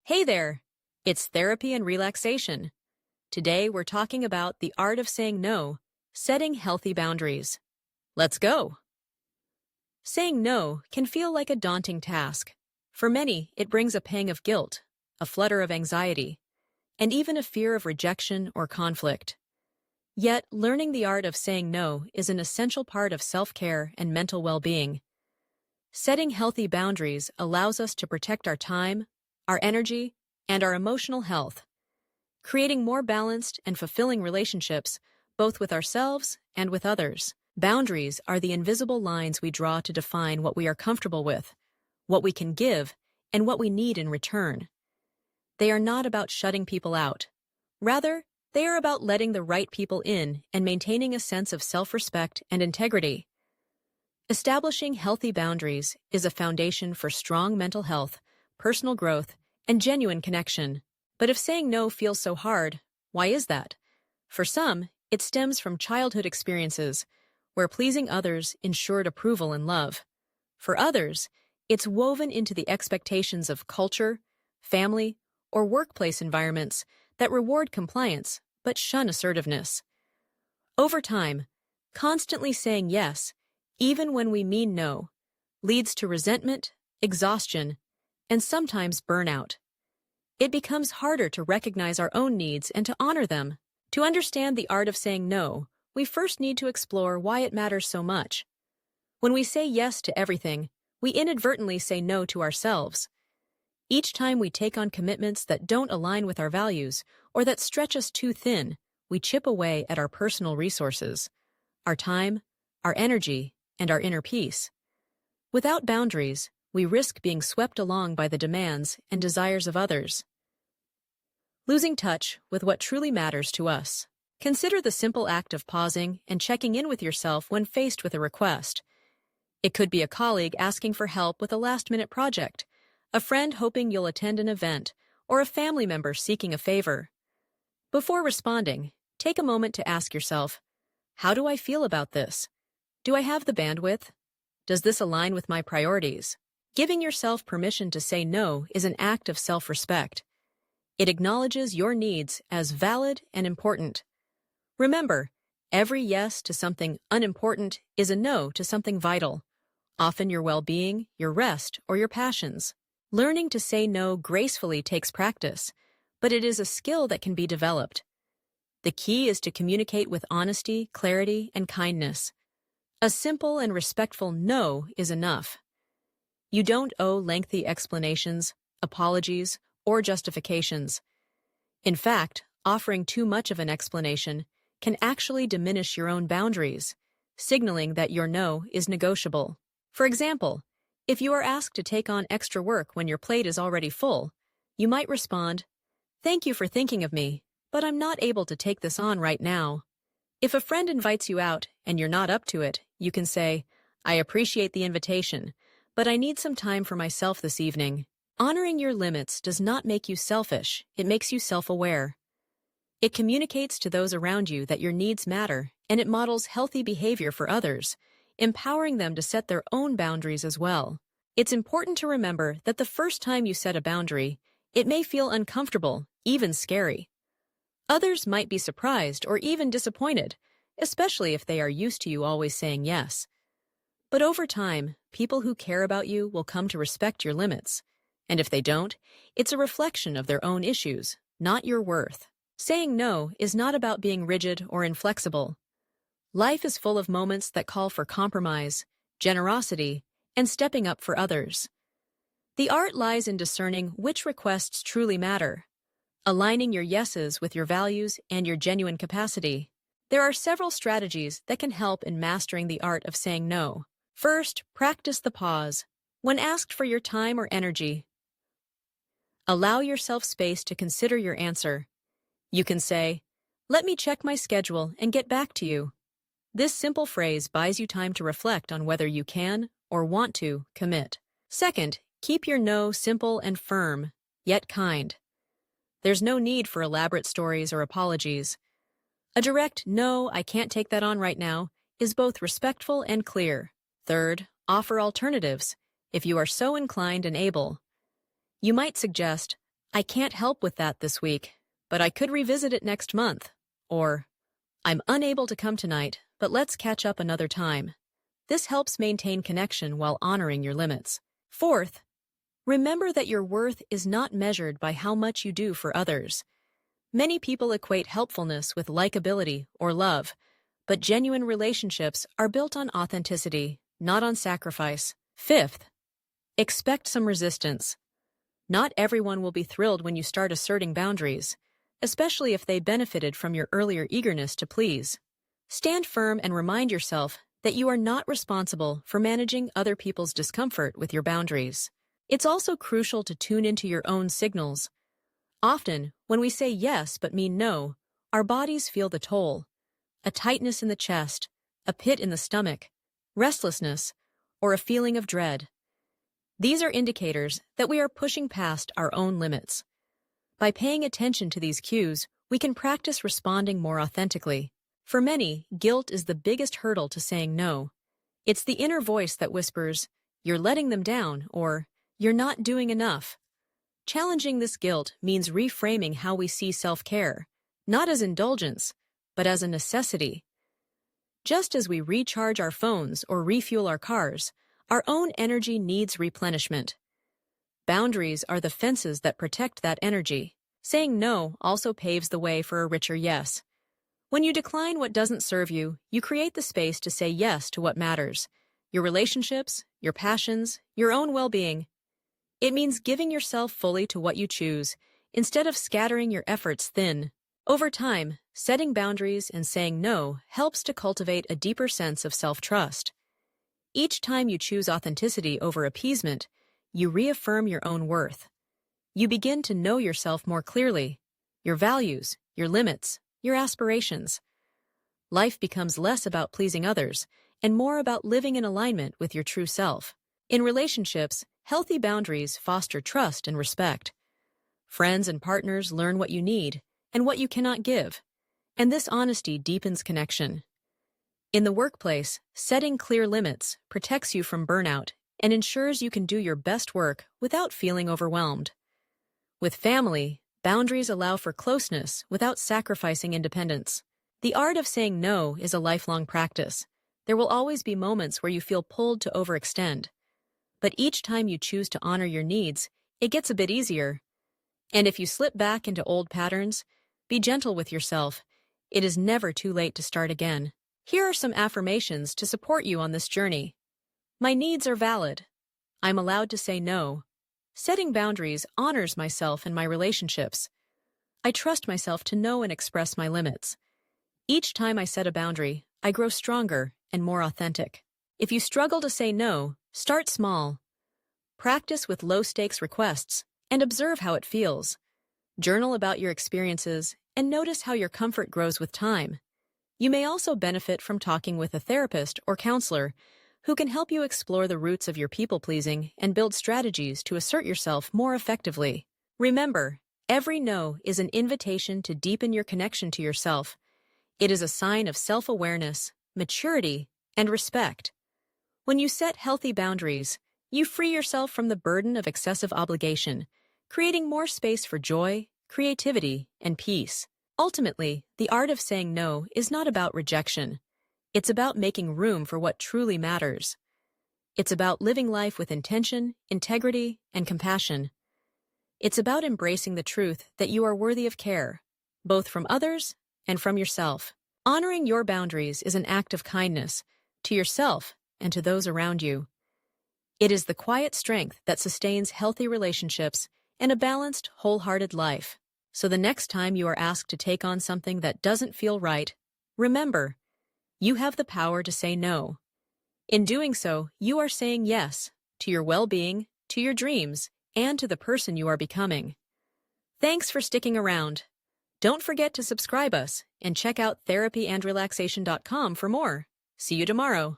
Hey there! It's therapy and relaxation. Today we're talking about the art of saying no, setting healthy boundaries. Let's go! Saying no can feel like a daunting task. For many, it brings a pang of guilt, a flutter of anxiety, and even a fear of rejection or conflict. Yet, learning the art of saying no is an essential part of self-care and mental well-being. Setting healthy boundaries allows us to protect our time, our energy, and our emotional health, creating more balanced and fulfilling relationships, both with ourselves and with others. Boundaries are the invisible lines we draw to define what we are comfortable with, what we can give, and what we need in return. They are not about shutting people out. Rather, they are about letting the right people in and maintaining a sense of self-respect and integrity. Establishing healthy boundaries is a foundation for strong mental health, personal growth, and genuine connection. But if saying no feels so hard, why is that? For some, it stems from childhood experiences, where pleasing others ensured approval and love. For others, it's woven into the expectations of culture, family, or workplace environments that reward compliance but shun assertiveness. Over time, constantly saying yes, even when we mean no, leads to resentment, exhaustion, and sometimes burnout. It becomes harder to recognize our own needs and to honor them. To understand the art of saying no, we first need to explore why it matters so much. When we say yes to everything, we inadvertently say no to ourselves. Each time we take on commitments that don't align with our values or that stretch us too thin, we chip away at our personal resources, our time, our energy, and our inner peace. Without boundaries, we risk being swept along by the demands and desires of others, losing touch with what truly matters to us. Consider the simple act of pausing and checking in with yourself when faced with a request. It could be a colleague asking for help with a last-minute project, a friend hoping you'll attend an event, or a family member seeking a favor. Before responding, take a moment to ask yourself, how do I feel about this? Do I have the bandwidth? Does this align with my priorities? Giving yourself permission to say no is an act of self-respect. It acknowledges your needs as valid and important. Remember, every yes to something unimportant is a no to something vital, often your well-being, your rest, or your passions. Learning to say no gracefully takes practice, but it is a skill that can be developed. The key is to communicate with honesty, clarity, and kindness. A simple and respectful no is enough. You don't owe lengthy explanations, apologies, or justifications. In fact, offering too much of an explanation can actually diminish your own boundaries, signaling that your no is negotiable. For example, if you are asked to take on extra work when your plate is already full, you might respond, "Thank you for thinking of me, but I'm not able to take this on right now." If a friend invites you out and you're not up to it, you can say, "I appreciate the invitation, but I need some time for myself this evening." Honoring your limits does not make you selfish, it makes you self-aware. It communicates to those around you that your needs matter, and it models healthy behavior for others, empowering them to set their own boundaries as well. It's important to remember that the first time you set a boundary, it may feel uncomfortable, even scary. Others might be surprised or even disappointed, especially if they are used to you always saying yes. But over time, people who care about you will come to respect your limits. And if they don't, it's a reflection of their own issues, not your worth. Saying no is not about being rigid or inflexible. Life is full of moments that call for compromise, generosity, and stepping up for others. The art lies in discerning which requests truly matter, aligning your yeses with your values and your genuine capacity. There are several strategies that can help in mastering the art of saying no. First, practice the pause. When asked for your time or energy, allow yourself space to consider your answer. You can say, "Let me check my schedule and get back to you." This simple phrase buys you time to reflect on whether you can or want to commit. Second, keep your no simple and firm, yet kind. There's no need for elaborate stories or apologies. A direct "No, I can't take that on right now" is both respectful and clear. Third, offer alternatives, if you are so inclined and able. You might suggest, I can't help with that this week, but I could revisit it next month. Or, I'm unable to come tonight, but let's catch up another time. This helps maintain connection while honoring your limits. Fourth, remember that your worth is not measured by how much you do for others. Many people equate helpfulness with likability or love, but genuine relationships are built on authenticity, not on sacrifice. Fifth, expect some resistance. Not everyone will be thrilled when you start asserting boundaries, especially if they benefited from your earlier eagerness to please. Stand firm and remind yourself that you are not responsible for managing other people's discomfort with your boundaries. It's also crucial to tune into your own signals. Often, when we say yes but mean no, our bodies feel the toll. A tightness in the chest, a pit in the stomach, restlessness, or a feeling of dread. These are indicators that we are pushing past our own limits. By paying attention to these cues, we can practice responding more authentically. For many, guilt is the biggest hurdle to saying no. It's the inner voice that whispers, "You're letting them down," or "You're not doing enough." Challenging this guilt means reframing how we see self-care, not as indulgence, but as a necessity. Just as we recharge our phones or refuel our cars, our own energy needs replenishment. Boundaries are the fences that protect that energy. Saying no also paves the way for a richer yes. When you decline what doesn't serve you, you create the space to say yes to what matters: your relationships, your passions, your own well-being. It means giving yourself fully to what you choose, instead of scattering your efforts thin. Over time, setting boundaries and saying no helps to cultivate a deeper sense of self-trust. Each time you choose authenticity over appeasement, you reaffirm your own worth. You begin to know yourself more clearly, your values, your limits, your aspirations. Life becomes less about pleasing others and more about living in alignment with your true self. In relationships, healthy boundaries foster trust and respect. Friends and partners learn what you need and what you cannot give, and this honesty deepens connection. In the workplace, setting clear limits protects you from burnout and ensures you can do your best work without feeling overwhelmed. With family, boundaries allow for closeness without sacrificing independence. The art of saying no is a lifelong practice. There will always be moments where you feel pulled to overextend. But each time you choose to honor your needs, it gets a bit easier. And if you slip back into old patterns, be gentle with yourself. It is never too late to start again. Here are some affirmations to support you on this journey. My needs are valid. I'm allowed to say no. Setting boundaries honors myself and my relationships. I trust myself to know and express my limits. Each time I set a boundary, I grow stronger and more authentic. If you struggle to say no, start small. Practice with low-stakes requests and observe how it feels. Journal about your experiences and notice how your comfort grows with time. You may also benefit from talking with a therapist or counselor who can help you explore the roots of your people-pleasing and build strategies to assert yourself more effectively. Remember, every no is an invitation to deepen your connection to yourself. It is a sign of self-awareness, maturity, and respect. When you set healthy boundaries, you free yourself from the burden of excessive obligation, creating more space for joy, creativity, and peace. Ultimately, the art of saying no is not about rejection. It's about making room for what truly matters. It's about living life with intention, integrity, and compassion. It's about embracing the truth that you are worthy of care, both from others and from yourself. Honoring your boundaries is an act of kindness to yourself and to those around you. It is the quiet strength that sustains healthy relationships and a balanced, wholehearted life. So the next time you are asked to take on something that doesn't feel right, remember, you have the power to say no. In doing so, you are saying yes to your well-being, to your dreams, and to the person you are becoming. Thanks for sticking around. Don't forget to subscribe us and check out therapyandrelaxation.com for more. See you tomorrow.